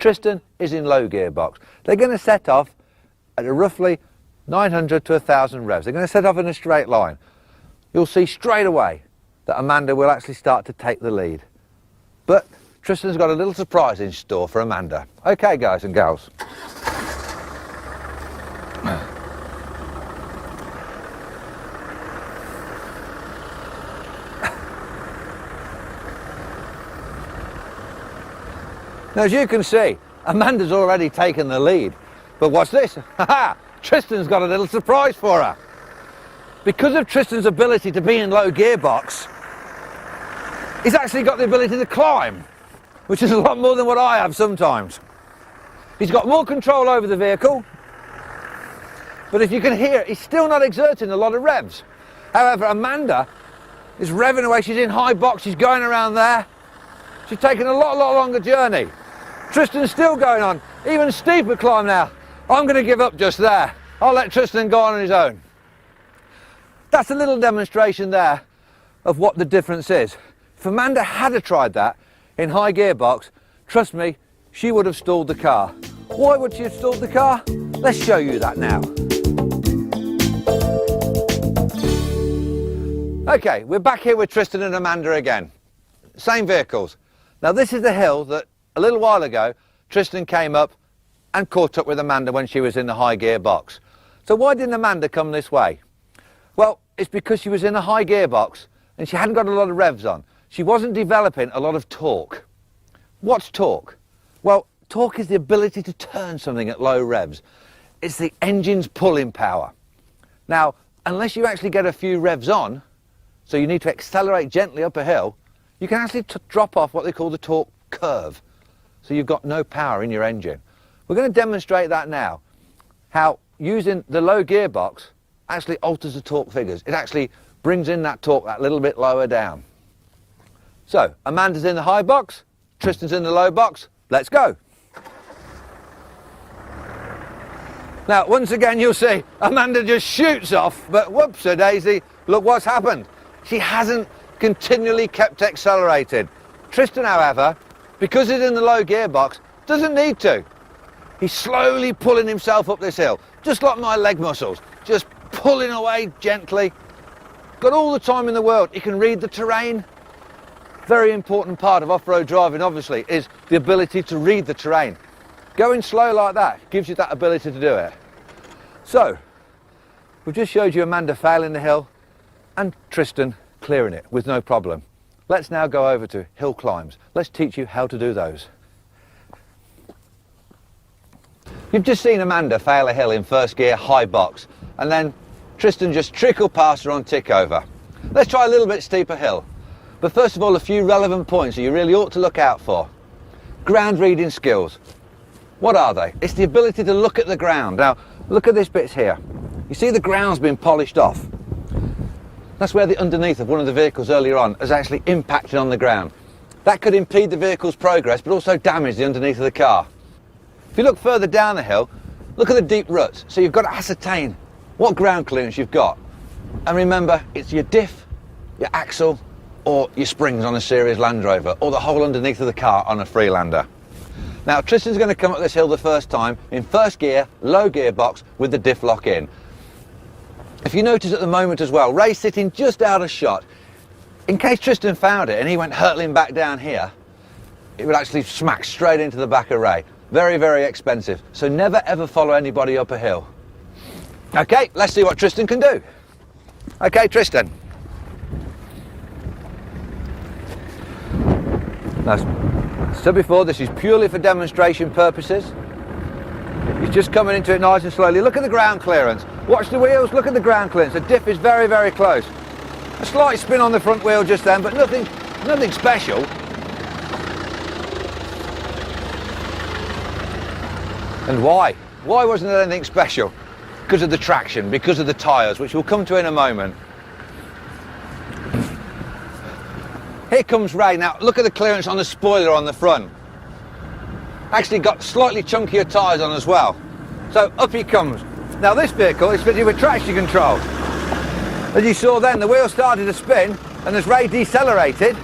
Tristan is in low gearbox. They're going to set off at a roughly 900 to 1,000 revs. They're going to set off in a straight line. You'll see straight away that Amanda will actually start to take the lead. But Tristan's got a little surprise in store for Amanda. Okay, guys and gals. Now, as you can see, Amanda's already taken the lead. But what's this? Haha! Tristan's got a little surprise for her. Because of Tristan's ability to be in low gearbox, he's actually got the ability to climb, which is a lot more than what I have sometimes. He's got more control over the vehicle, but if you can hear, he's still not exerting a lot of revs. However, Amanda is revving away. She's in high box, she's going around there. She's taking a lot longer journey. Tristan's still going on, even steeper climb now. I'm going to give up just there. I'll let Tristan go on his own. That's a little demonstration there of what the difference is. If Amanda had tried that in high gearbox, trust me, she would have stalled the car. Why would she have stalled the car? Let's show you that now. Okay, we're back here with Tristan and Amanda again. Same vehicles. Now this is the hill that a little while ago Tristan came up and caught up with Amanda when she was in the high gear box. So why didn't Amanda come this way? Well, it's because she was in a high gear box and she hadn't got a lot of revs on. She wasn't developing a lot of torque. What's torque? Well, torque is the ability to turn something at low revs. It's the engine's pulling power. Now, unless you actually get a few revs on, so you need to accelerate gently up a hill, you can actually drop off what they call the torque curve. So you've got no power in your engine. We're going to demonstrate that now, how using the low gearbox actually alters the torque figures. It actually brings in that torque that little bit lower down. So, Amanda's in the high box, Tristan's in the low box, let's go. Now, once again, you'll see Amanda just shoots off, but whoops-a-daisy, look what's happened. She hasn't continually kept accelerated. Tristan, however, because he's in the low gearbox, doesn't need to. He's slowly pulling himself up this hill, just like my leg muscles, just pulling away gently. Got all the time in the world. He can read the terrain. Very important part of off-road driving, obviously, is the ability to read the terrain. Going slow like that gives you that ability to do it. So, we've just showed you Amanda failing the hill and Tristan clearing it with no problem. Let's now go over to hill climbs. Let's teach you how to do those. You've just seen Amanda fail a hill in first gear, high box, and then Tristan just trickle past her on tick over. Let's try a little bit steeper hill. But first of all, a few relevant points that you really ought to look out for. Ground reading skills. What are they? It's the ability to look at the ground. Now, look at this bit here. You see the ground's been polished off. That's where the underneath of one of the vehicles earlier on has actually impacted on the ground. That could impede the vehicle's progress, but also damage the underneath of the car. If you look further down the hill, look at the deep ruts. So you've got to ascertain what ground clearance you've got. And remember, it's your diff, your axle, or your springs on a serious Land Rover, or the whole underneath of the car on a Freelander. Now, Tristan's going to come up this hill the first time in first gear, low gearbox, with the diff lock in. If you notice at the moment as well, Ray's sitting just out of shot. In case Tristan found it and he went hurtling back down here, it would actually smack straight into the back of Ray. Very, very expensive. So never ever follow anybody up a hill. Okay, let's see what Tristan can do. Okay, Tristan. Now, as I said before, this is purely for demonstration purposes. He's just coming into it nice and slowly. Look at the ground clearance. Watch the wheels, look at the ground clearance. The diff is very, very close. A slight spin on the front wheel just then, but nothing special. And why? Why wasn't there anything special? Because of the traction, because of the tyres, which we'll come to in a moment. Here comes Ray. Now, look at the clearance on the spoiler on the front. Actually got slightly chunkier tyres on as well. So up he comes. Now this vehicle is fitted with traction control. As you saw then, the wheel started to spin, and as Ray decelerated,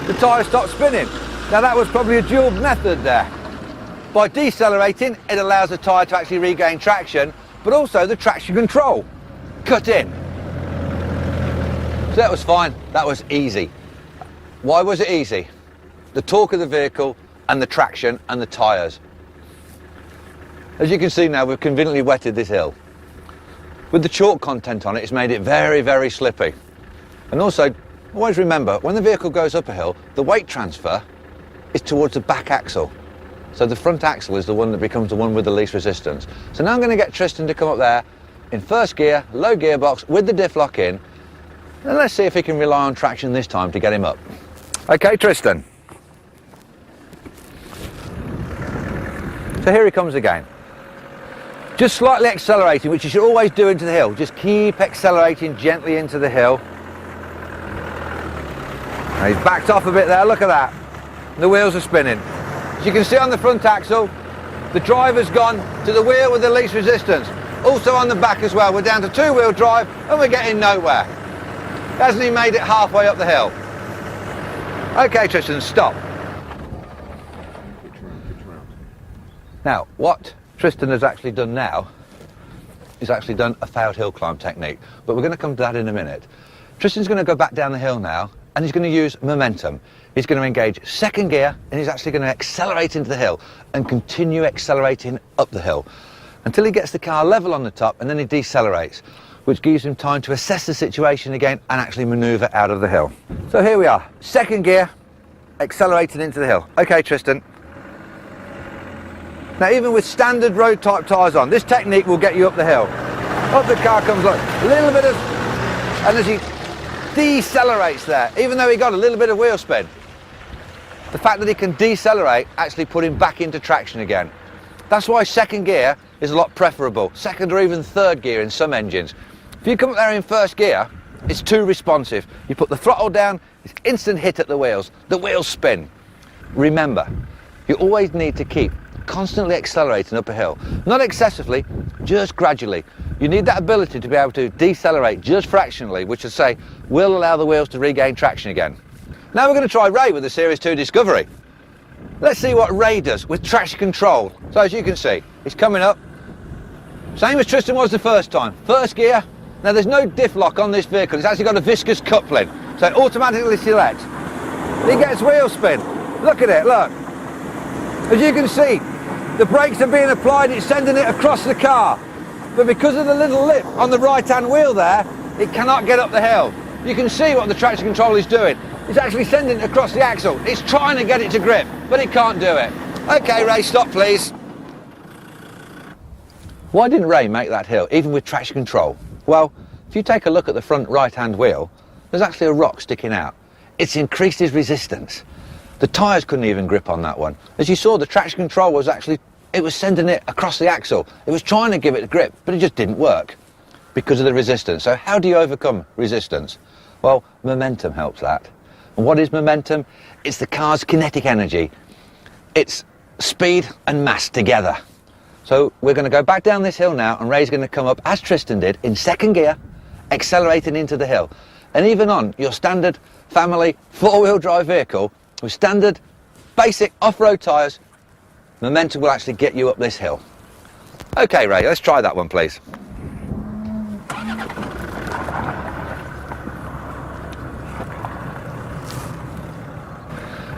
the tyre stopped spinning. Now that was probably a dual method there. By decelerating, it allows the tyre to actually regain traction, but also the traction control. Cut in. So that was fine, that was easy. Why was it easy? The torque of the vehicle and the traction and the tyres. As you can see now, we've conveniently wetted this hill. With the chalk content on it, it's made it very, very slippy. And also, always remember, when the vehicle goes up a hill, the weight transfer is towards the back axle. So the front axle is the one that becomes the one with the least resistance. So now I'm going to get Tristan to come up there in first gear, low gearbox, with the diff lock in. And let's see if he can rely on traction this time to get him up. Okay, Tristan. So here he comes again. Just slightly accelerating, which you should always do into the hill. Just keep accelerating gently into the hill. Now he's backed off a bit there, look at that. The wheels are spinning. As you can see on the front axle, the driver's gone to the wheel with the least resistance. Also on the back as well, we're down to two-wheel drive and we're getting nowhere. Hasn't he made it halfway up the hill? Okay, Tristan, stop. Now, what Tristan has actually done now is actually done a failed hill climb technique, but we're going to come to that in a minute. Tristan's going to go back down the hill now and he's going to use momentum. He's going to engage second gear and he's actually going to accelerate into the hill and continue accelerating up the hill until he gets the car level on the top, and then he decelerates, which gives him time to assess the situation again and actually manoeuvre out of the hill. So here we are, second gear, accelerating into the hill. Okay, Tristan. Now, even with standard road type tyres on, this technique will get you up the hill. Up the car comes, look, a little bit of, and as he decelerates there, even though he got a little bit of wheel spin, the fact that he can decelerate actually put him back into traction again. That's why second gear is a lot preferable, second or even third gear in some engines. If you come up there in first gear, it's too responsive. You put the throttle down, it's instant hit at the wheels spin. Remember, you always need to keep constantly accelerating up a hill. Not excessively, just gradually. You need that ability to be able to decelerate just fractionally, which is say, will allow the wheels to regain traction again. Now we're going to try Ray with the Series 2 Discovery. Let's see what Ray does with traction control. So as you can see, he's coming up. Same as Tristan was the first time. First gear. Now there's no diff lock on this vehicle. It's actually got a viscous coupling. So it automatically selects. He gets wheel spin. Look at it, look. As you can see, the brakes are being applied, it's sending it across the car. But because of the little lip on the right-hand wheel there, it cannot get up the hill. You can see what the traction control is doing. It's actually sending it across the axle. It's trying to get it to grip, but it can't do it. Okay, Ray, stop please. Why didn't Ray make that hill, even with traction control? Well, if you take a look at the front right-hand wheel, there's actually a rock sticking out. It's increased his resistance. The tyres couldn't even grip on that one. As you saw, the traction control was actually, it was sending it across the axle. It was trying to give it a grip, but it just didn't work because of the resistance. So how do you overcome resistance? Well, momentum helps that. And what is momentum? It's the car's kinetic energy. It's speed and mass together. So we're going to go back down this hill now, and Ray's going to come up, as Tristan did, in second gear, accelerating into the hill. And even on your standard family four-wheel drive vehicle, with standard basic off-road tyres, momentum will actually get you up this hill. Okay, Ray, let's try that one, please.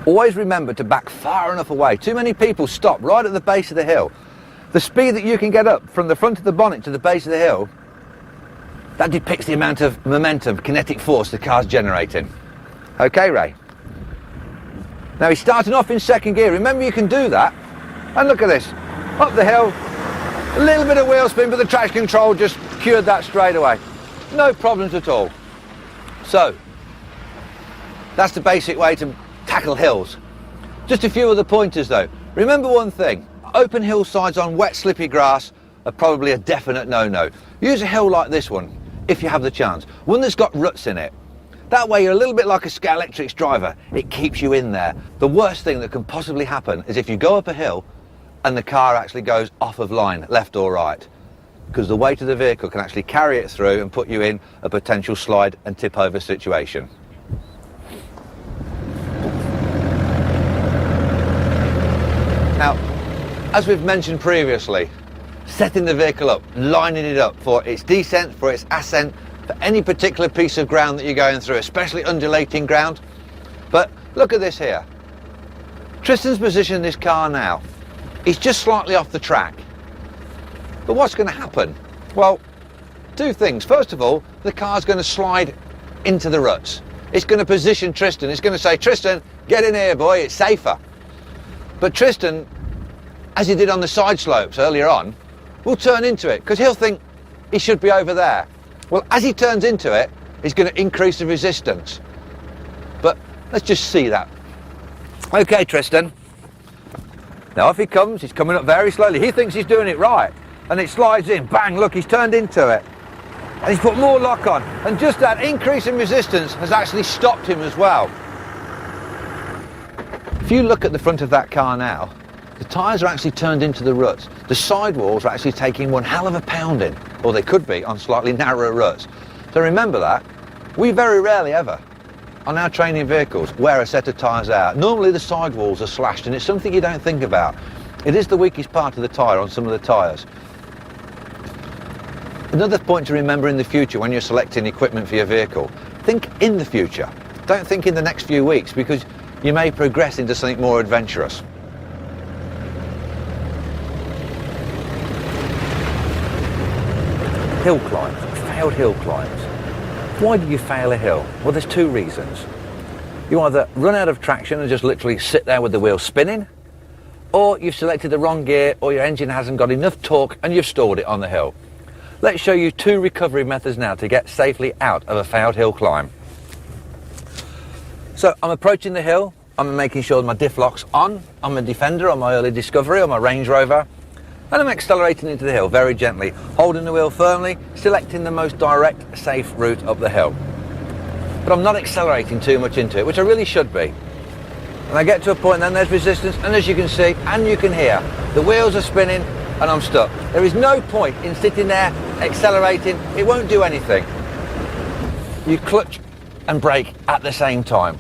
Always remember to back far enough away. Too many people stop right at the base of the hill. The speed that you can get up from the front of the bonnet to the base of the hill, that depicts the amount of momentum, kinetic force the car's generating. Okay, Ray. Now he's starting off in second gear. Remember, you can do that. And look at this. Up the hill, a little bit of wheel spin, but the traction control just cured that straight away. No problems at all. So, that's the basic way to tackle hills. Just a few other pointers though. Remember one thing, open hillsides on wet slippy grass are probably a definite no-no. Use a hill like this one if you have the chance, one that's got ruts in it. That way you're a little bit like a Scalextric driver, it keeps you in there. The worst thing that can possibly happen is if you go up a hill and the car actually goes off of line, left or right, because the weight of the vehicle can actually carry it through and put you in a potential slide and tip over situation. Now, As we've mentioned previously, setting the vehicle up, lining it up for its descent, for its ascent, for any particular piece of ground that you're going through, especially undulating ground. But look at this here. Tristan's positioned this car now. He's just slightly off the track. But what's going to happen? Well, two things. First of all, the car's going to slide into the ruts. It's going to position Tristan. It's going to say, Tristan, get in here, boy, it's safer. But Tristan, as he did on the side slopes earlier on, will turn into it because he'll think he should be over there. Well, as he turns into it, he's going to increase the resistance. But let's just see that. Okay, Tristan. Now off he comes. He's coming up very slowly. He thinks he's doing it right. And it slides in. Bang, look, he's turned into it. And he's put more lock on. And just that increase in resistance has actually stopped him as well. If you look at the front of that car now, the tyres are actually turned into the ruts. The sidewalls are actually taking one hell of a pounding, or they could be on slightly narrower ruts. So remember that. We very rarely ever, on our training vehicles, wear a set of tyres out. Normally the sidewalls are slashed, and it's something you don't think about. It is the weakest part of the tyre on some of the tyres. Another point to remember in the future when you're selecting equipment for your vehicle, think in the future. Don't think in the next few weeks, because you may progress into something more adventurous. Hill climbs, failed hill climbs. Why did you fail a hill? Well, there's two reasons. You either run out of traction and just literally sit there with the wheel spinning, or you've selected the wrong gear, or your engine hasn't got enough torque and you've stalled it on the hill. Let's show you two recovery methods now to get safely out of a failed hill climb. So I'm approaching the hill, I'm making sure my diff lock's on my Defender, on my early Discovery, on my Range Rover, and I'm accelerating into the hill very gently, holding the wheel firmly, selecting the most direct, safe route up the hill. But I'm not accelerating too much into it, which I really should be. And I get to a point, then there's resistance, and as you can see, and you can hear, the wheels are spinning, and I'm stuck. There is no point in sitting there, accelerating, it won't do anything. You clutch and brake at the same time.